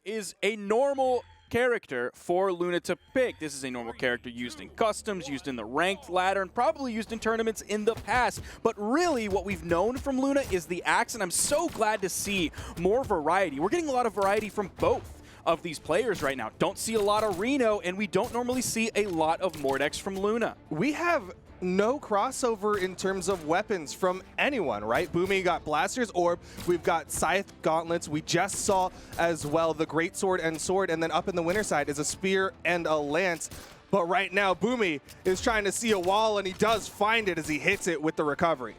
is a normal character for Luna to pick. This is a normal character used in customs, used in the ranked ladder, and probably used in tournaments in the past. But really, what we've known from Luna is the axe, and I'm so glad to see more variety. We're getting a lot of variety from both of these players right now. Don't see a lot of Reno, and we don't normally see a lot of Mordex from Luna. We have no crossover in terms of weapons from anyone, right? Boomie got Blaster's Orb, we've got Scythe Gauntlets, we just saw as well the Great Sword, and then up in the winter side is a Spear and a Lance. But right now, Boomie is trying to see a wall, and he does find it as he hits it with the recovery.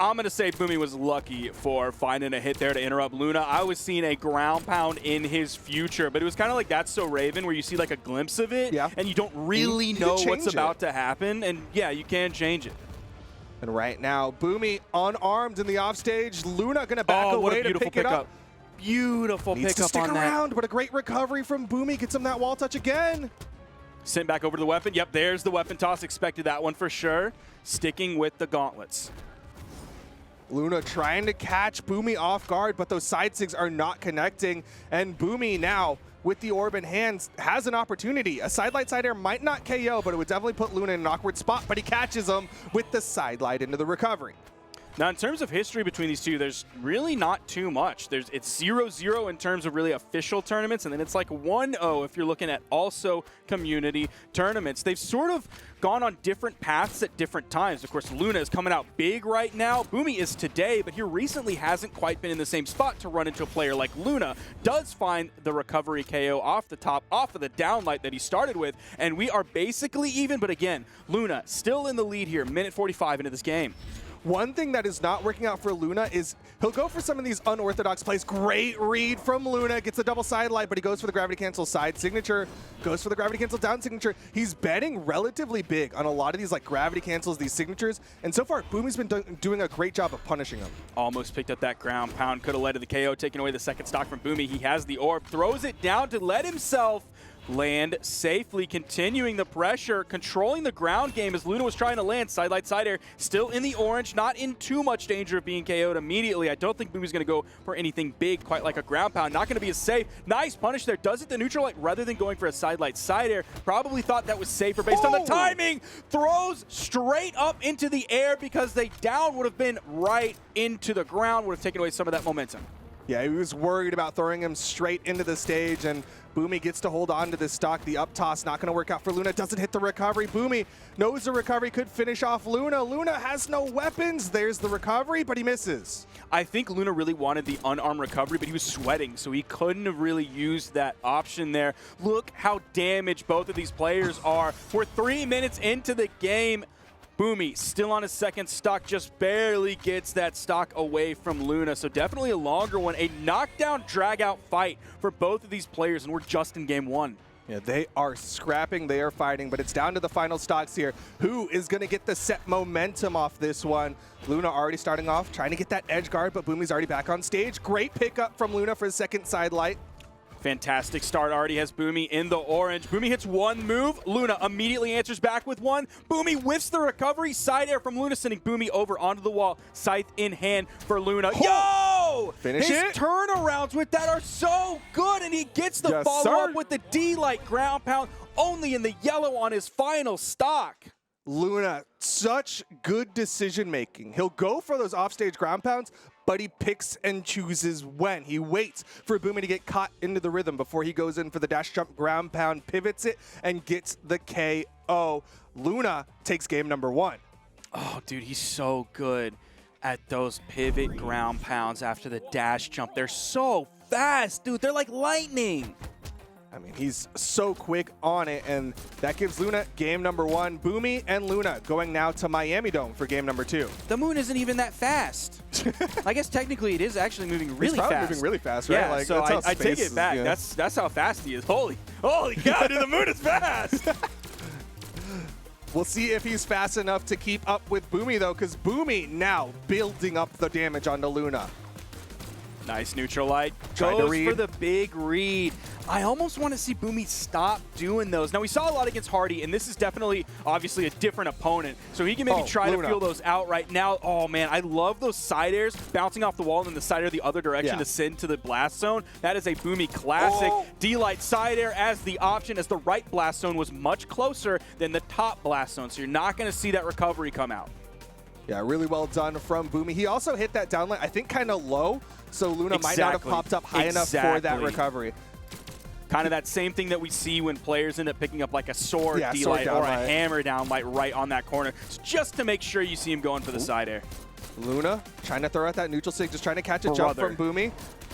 I'm going to say Boomie was lucky for finding a hit there to interrupt Luna. I was seeing a ground pound in his future, but it was kind of like That's So Raven, where you see like a glimpse of it, and you don't really know what's about to happen, and yeah, you can change it. And right now, Boomie unarmed in the offstage. Luna going to back away to pick it up. Beautiful Needs pickup to stick on around, that. but a great recovery from Boomie. Gets him that wall touch again. Sent back over to the weapon. Yep, there's the weapon toss. Expected that one for sure. Sticking with the gauntlets. Luna trying to catch Boomie off guard, but those side sigs are not connecting. And Boomie now, with the orb in hands, has an opportunity. A sidelight side air might not KO, but it would definitely put Luna in an awkward spot, but he catches him with the sidelight into the recovery. Now, in terms of history between these two, there's really not too much. It's 0-0 in terms of really official tournaments, and then it's like 1-0 if you're looking at also community tournaments. They've sort of gone on different paths at different times. Of course, Luna is coming out big right now. Boomie is today, but he recently hasn't quite been in the same spot to run into a player like Luna. Does find the recovery KO off the top, off of the downlight that he started with, and we are basically even, but again, Luna still in the lead here, minute 45 into this game. One thing that is not working out for Luna is he'll go for some of these unorthodox plays. Great read from Luna. Gets a double side light, but he goes for the gravity cancel side signature. Goes for the gravity cancel down signature. He's betting relatively big on a lot of these like gravity cancels, these signatures. And so far, Boomie's been doing a great job of punishing them. Almost picked up that ground pound. Could have led to the KO, taking away the second stock from Boomie. He has the orb. Throws it down to let himself land safely, continuing the pressure, controlling the ground game as Luna was trying to land. Sidelight side air, still in the orange, not in too much danger of being KO'd immediately. I don't think Boomie's going to go for anything big, quite like a ground pound. Not going to be as safe. Nice punish there. Does it the neutral light rather than going for a sidelight side air. Probably thought that was safer based on the timing. Throws straight up into the air because the down would have been right into the ground, would have taken away some of that momentum. Yeah, he was worried about throwing him straight into the stage, and Boomie gets to hold on to this stock. The up toss not going to work out for Luna. Doesn't hit the recovery. Boomie knows the recovery could finish off Luna. Luna has no weapons. There's the recovery, but he misses. I think Luna really wanted the unarmed recovery, but he was sweating, so he couldn't have really used that option there. Look how damaged both of these players are. We're 3 minutes into the game. Boomie still on his second stock, just barely gets that stock away from Luna. So definitely a longer one, a knockdown, drag-out fight for both of these players, and we're just in game one. Yeah, they are scrapping, they are fighting, but it's down to the final stocks here. Who is going to get the set momentum off this one? Luna already starting off, trying to get that edge guard, but Boomie's already back on stage. Great pickup from Luna for his second side light. Fantastic start, already has Boomie in the orange. Boomie hits one move, Luna immediately answers back with one. Boomie whiffs the recovery, side air from Luna, sending Boomie over onto the wall. Scythe in hand for Luna. Yo! Finish His it. turnarounds with that are so good, and he gets the follow-up with the D-Light ground pound, only in the yellow on his final stock. Luna, such good decision making. He'll go for those offstage ground pounds, but he picks and chooses when. He waits for Boomie to get caught into the rhythm before he goes in for the dash jump ground pound, pivots it, and gets the KO. Luna takes game number one. Oh, dude, he's so good at those pivot ground pounds after the dash jump. They're so fast, dude. They're like lightning. I mean, he's so quick on it, and that gives Luna game number one. Boomie and Luna going now to Miami Dome for game number two. The moon isn't even that fast. I guess technically it is actually moving really fast. It's probably moving really fast, right? Yeah, like, so I take it back. Yeah. That's how fast he is. Holy cow, dude, the moon is fast. We'll see if he's fast enough to keep up with Boomie, though, because Boomie now building up the damage onto Luna. Nice neutral light. Trying to Goes read. for the big read. I almost want to see Boomie stop doing those. Now, we saw a lot against Hardy, and this is definitely, obviously, a different opponent. So he can maybe try Luna. to feel those out right now. Oh, man, I love those side airs bouncing off the wall and then the side air the other direction to send to the blast zone. That is a Boomie classic. Oh. D-Light side air as the option, as the right blast zone was much closer than the top blast zone. So you're not going to see that recovery come out. Yeah, really well done from Boomie. He also hit that downlight, I think, kind of low, so Luna might not have popped up high enough for that recovery. Kind of that same thing that we see when players end up picking up like a sword D-Light or a hammer downlight right on that corner. It's just to make sure you see him going for the side air. Luna trying to throw out that neutral sig, just trying to catch a jump from Boomie.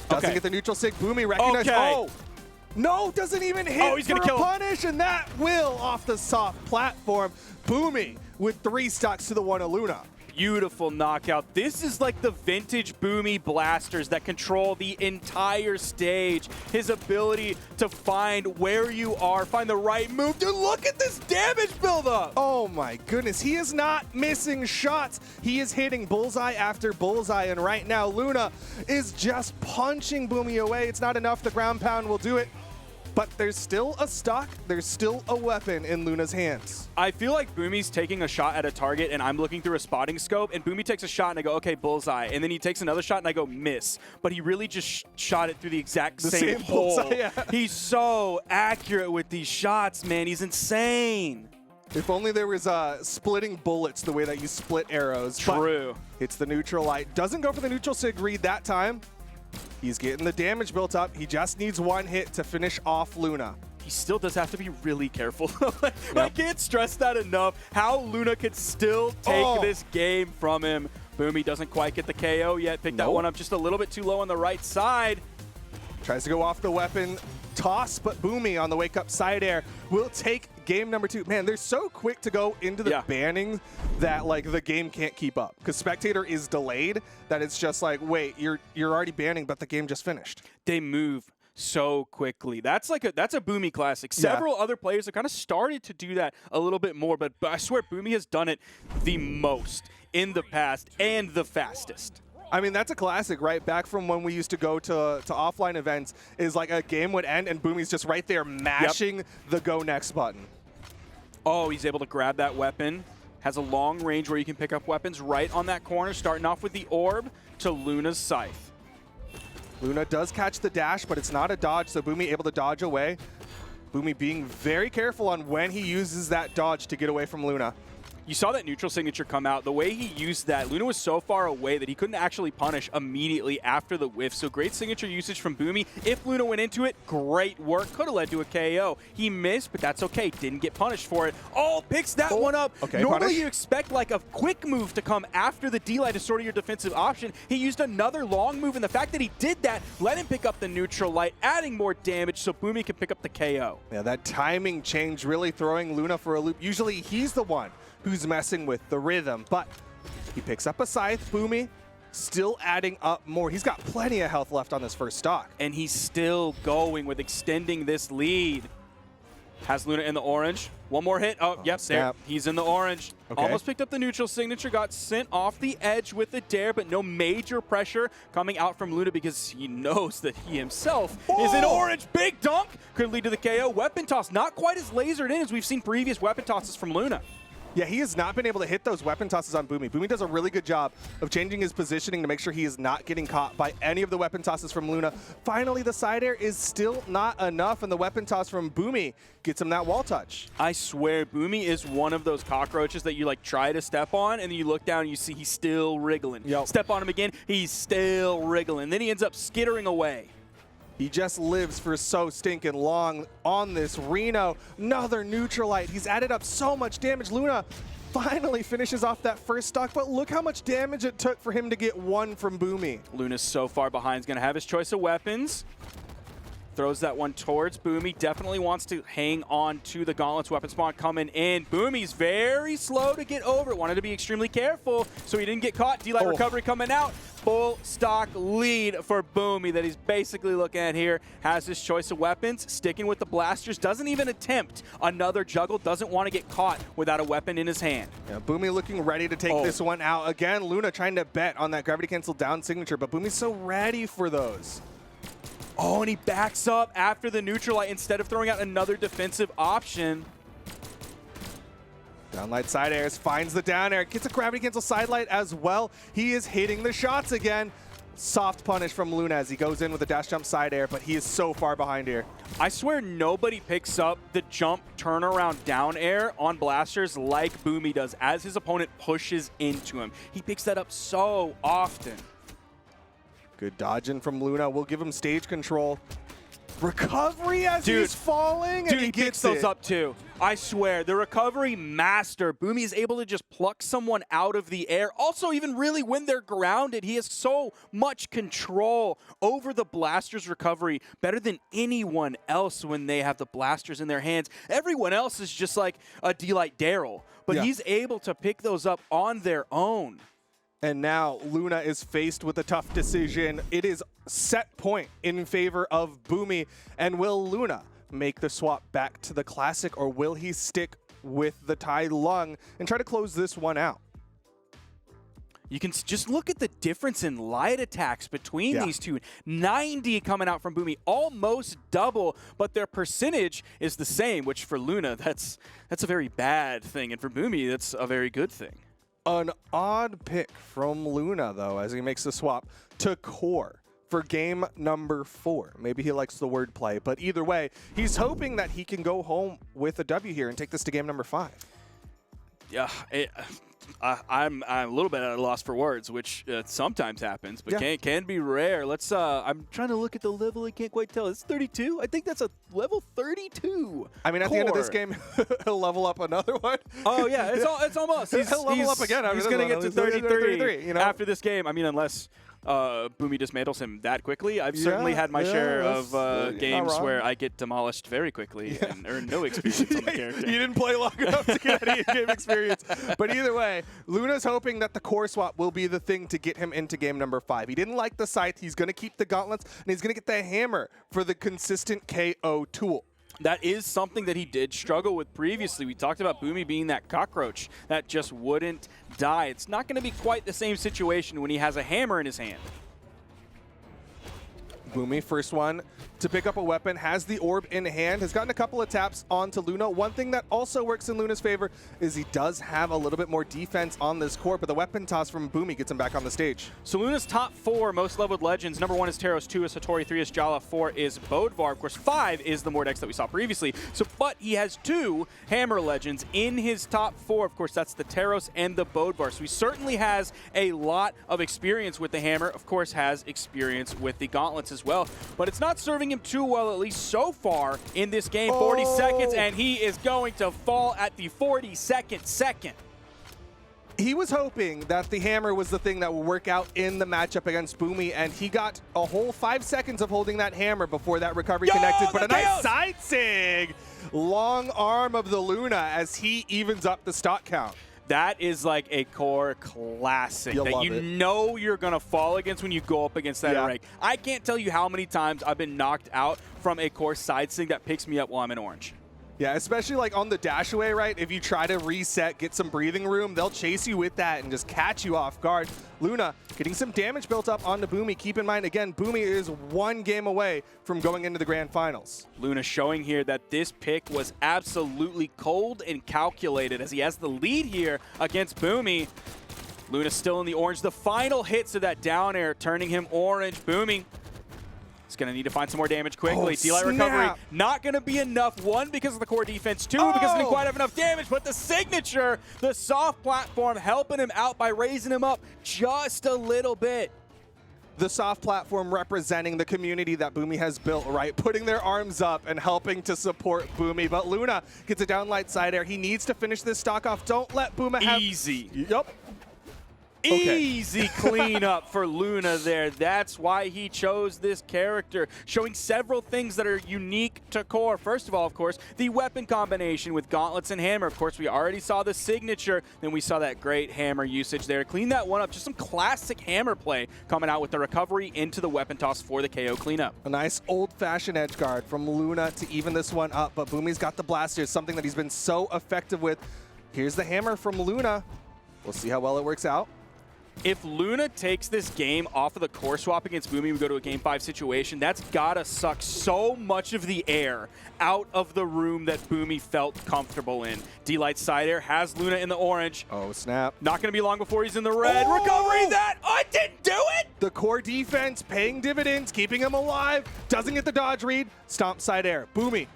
Doesn't get the neutral sig. Boomie recognized. Oh! No, doesn't even hit he's for gonna a punish, and that will off the soft platform. Boomie with 3 stocks to the 1 of Luna. Beautiful knockout. This is like the vintage Boomie blasters that control the entire stage. His ability to find where you are, find the right move. Dude, look at this damage buildup. Oh my goodness, he is not missing shots. He is hitting bullseye after bullseye, and right now Luna is just punching Boomie away. It's not enough. The ground pound will do it. But there's still a stock, there's still a weapon in Luna's hands. I feel like Boomie's taking a shot at a target, and I'm looking through a spotting scope, and Boomie takes a shot, and I go, okay, bullseye. And then he takes another shot, and I go, miss. But he really just shot it through the exact same hole. Bullseye, yeah. He's so accurate with these shots, man. He's insane. If only there was splitting bullets the way that you split arrows. True. But it's the neutral light. Doesn't go for the neutral sig read that time. He's getting the damage built up. He just needs 1 hit to finish off Luna. He still does have to be really careful. I can't stress that enough, how Luna could still take this game from him. Boomie doesn't quite get the KO yet. Picked that one up just a little bit too low on the right side. Tries to go off the weapon toss, but Boomie on the wake-up side air will take game number 2. Man, they're so quick to go into the banning that like the game can't keep up because spectator is delayed. That it's just like, wait, you're already banning, but the game just finished. They move so quickly. That's a Boomie classic. Several other players have kind of started to do that a little bit more, but I swear Boomie has done it the most in the past and the fastest. I mean, that's a classic, right? Back from when we used to go to offline events, is like a game would end and Boomie's just right there mashing the go next button. Oh, he's able to grab that weapon. Has a long range where you can pick up weapons right on that corner, starting off with the orb to Luna's scythe. Luna does catch the dash, but it's not a dodge, so Boomie able to dodge away. Boomie being very careful on when he uses that dodge to get away from Luna. You saw that neutral signature come out. The way he used that, Luna was so far away that he couldn't actually punish immediately after the whiff. So great signature usage from Boomie. If Luna went into it, great work. Could have led to a KO. He missed, but that's okay. Didn't get punished for it. Oh, picks that one up. Okay, normally you expect like a quick move to come after the D-Light is sort of your defensive option. He used another long move, and the fact that he did that let him pick up the neutral light, adding more damage so Boomie can pick up the KO. Yeah, that timing change really throwing Luna for a loop. Usually he's the one who's messing with the rhythm, but he picks up a scythe. Boomie still adding up more. He's got plenty of health left on this first stock. And he's still going with extending this lead. Has Luna in the orange. One more hit. Oh, yep, there. He's in the orange. Okay. Almost picked up the neutral signature, got sent off the edge with the dare, but no major pressure coming out from Luna because he knows that he himself is in orange. Big dunk could lead to the KO. Weapon toss, not quite as lasered in as we've seen previous weapon tosses from Luna. Yeah, he has not been able to hit those weapon tosses on Boomie. Boomie does a really good job of changing his positioning to make sure he is not getting caught by any of the weapon tosses from Luna. Finally, the side air is still not enough, and the weapon toss from Boomie gets him that wall touch. I swear, Boomie is one of those cockroaches that you like try to step on, and then you look down and you see he's still wriggling. Step on him again, he's still wriggling. Then he ends up skittering away. He just lives for so stinking long on this Reno. Another neutral light. He's added up so much damage. Luna finally finishes off that first stock, but look how much damage it took for him to get one from Boomie. Luna's so far behind. He's going to have his choice of weapons. Throws that one towards Boomie. Definitely wants to hang on to the Gauntlet's weapon spawn coming in. Boomie's very slow to get over it. Wanted to be extremely careful so he didn't get caught. D-Light recovery coming out. full stock lead for Boomie that he's basically looking at here. Has his choice of weapons, sticking with the blasters, doesn't even attempt another juggle, doesn't want to get caught without a weapon in his hand. Yeah, Boomie looking ready to take this one out. Again, Luna trying to bet on that gravity cancel down signature, but Boomie's so ready for those. Oh, and he backs up after the neutral light instead of throwing out another defensive option. Downlight side airs, finds the down air, gets a gravity cancel side light as well. He is hitting the shots again. Soft punish from Luna as he goes in with a dash jump side air, but he is so far behind here. I swear nobody picks up the jump turnaround down air on blasters like Boomie does as his opponent pushes into him. He picks that up so often. Good dodging from Luna. We'll give him stage control. Recovery as he's falling, and he picks those up too. I swear, the recovery master. Boomie is able to just pluck someone out of the air. Also, even really when they're grounded, he has so much control over the blaster's recovery, better than anyone else when they have the blasters in their hands. Everyone else is just like a D-Light Daryl, but he's able to pick those up on their own. And now Luna is faced with a tough decision. It is set point in favor of Boomie. And will Luna make the swap back to the classic, or will he stick with the Tai Lung and try to close this one out? You can just look at the difference in light attacks between these two. 90 coming out from Boomie, almost double, but their percentage is the same, which for Luna, that's a very bad thing. And for Boomie, that's a very good thing. An odd pick from Luna, though, as he makes the swap to Core for game number 4. Maybe he likes the wordplay, but either way, he's hoping that he can go home with a W here and take this to game number 5. Yeah, I'm a little bit at a loss for words, which sometimes happens, but can be rare. Let's. I'm trying to look at the level. I can't quite tell. It's 32. I think that's a level 32. I mean, at the end of this game, he'll level up another one. Oh yeah, it's almost. He'll level up again. He's going to get to 33 after this game. I mean, unless Boomie dismantles him that quickly. I've certainly had my share of games where I get demolished very quickly and earn no experience on the character. You didn't play long enough to get any game experience. But either way, Luna's hoping that the core swap will be the thing to get him into game number 5. He didn't like the scythe. He's going to keep the gauntlets, and he's going to get the hammer for the consistent KO tool. That is something that he did struggle with previously. We talked about Boomie being that cockroach that just wouldn't die. It's not going to be quite the same situation when he has a hammer in his hand. Boomie, first one to pick up a weapon, has the orb in hand, has gotten a couple of taps onto Luna. One thing that also works in Luna's favor is he does have a little bit more defense on this core, but the weapon toss from Boomie gets him back on the stage. So Luna's top 4 most leveled legends. Number 1 is Taros, 2 is Hattori, 3 is Jala, 4 is Bodvar. Of course, 5 is the Mordex that we saw previously. So, but he has 2 hammer legends in his top 4. Of course, that's the Taros and the Bodvar. So he certainly has a lot of experience with the hammer. Of course, has experience with the gauntlets as well. But it's not serving him too well, at least so far in this game. 40 seconds, and he is going to fall at the 42nd second. He was hoping that the hammer was the thing that would work out in the matchup against Boomie, and he got a whole 5 seconds of holding that hammer before that recovery connected. But a nice side sig! Long arm of the Luna as he evens up the stock count. That is like a core classic that you know you're going to fall against when you go up against that rank. I can't tell you how many times I've been knocked out from a core side sig that picks me up while I'm in orange. Yeah, especially like on the dash away, right? If you try to reset, get some breathing room, they'll chase you with that and just catch you off guard. Luna getting some damage built up onto Boomie. Keep in mind, again, Boomie is 1 game away from going into the grand finals. Luna showing here that this pick was absolutely cold and calculated as he has the lead here against Boomie. Luna still in the orange. The final hits of that down air turning him orange. Boomie is going to need to find some more damage quickly. D-Light recovery not going to be enough. 1, because of the core defense. 2, because he didn't quite have enough damage. But the signature, the soft platform, helping him out by raising him up just a little bit. The soft platform representing the community that Boomie has built, right? Putting their arms up and helping to support Boomie. But Luna gets a downlight side air. He needs to finish this stock off. Don't let Boomie have... Easy. Yep. Easy cleanup for Luna there. That's why he chose this character, showing several things that are unique to Core. First of all, of course, the weapon combination with gauntlets and hammer. Of course, we already saw the signature. Then we saw that great hammer usage there to clean that one up. Just some classic hammer play coming out with the recovery into the weapon toss for the KO cleanup. A nice old-fashioned edge guard from Luna to even this one up, but Boomie's got the blasters, something that he's been so effective with. Here's the hammer from Luna. We'll see how well it works out. If Luna takes this game off of the core swap against Boomie, we go to a Game 5 situation, that's gotta suck so much of the air out of the room that Boomie felt comfortable in. D-Light side air has Luna in the orange. Oh, snap. Not gonna be long before he's in the red. Oh! Recovery that! Oh, it didn't do it! The core defense paying dividends, keeping him alive. Doesn't get the dodge read. Stomp side air. Boomie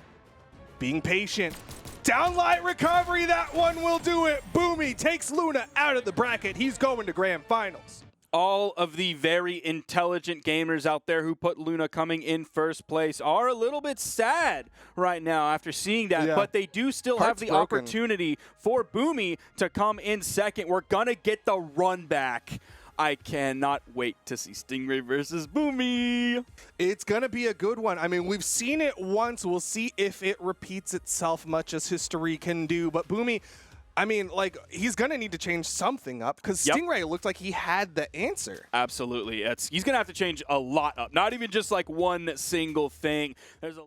being patient. Downlight recovery, that one will do it. Boomie takes Luna out of the bracket. He's going to grand finals. All of the very intelligent gamers out there who put Luna coming in first place are a little bit sad right now after seeing that, but they do still have the opportunity for Boomie to come in second. We're gonna get the run back. I cannot wait to see Stingray versus Boomie. It's going to be a good one. I mean, we've seen it once. We'll see if it repeats itself much as history can do. But Boomie, I mean, like, he's going to need to change something up because Stingray looked like he had the answer. Absolutely. He's going to have to change a lot up, not even just like one single thing. There's a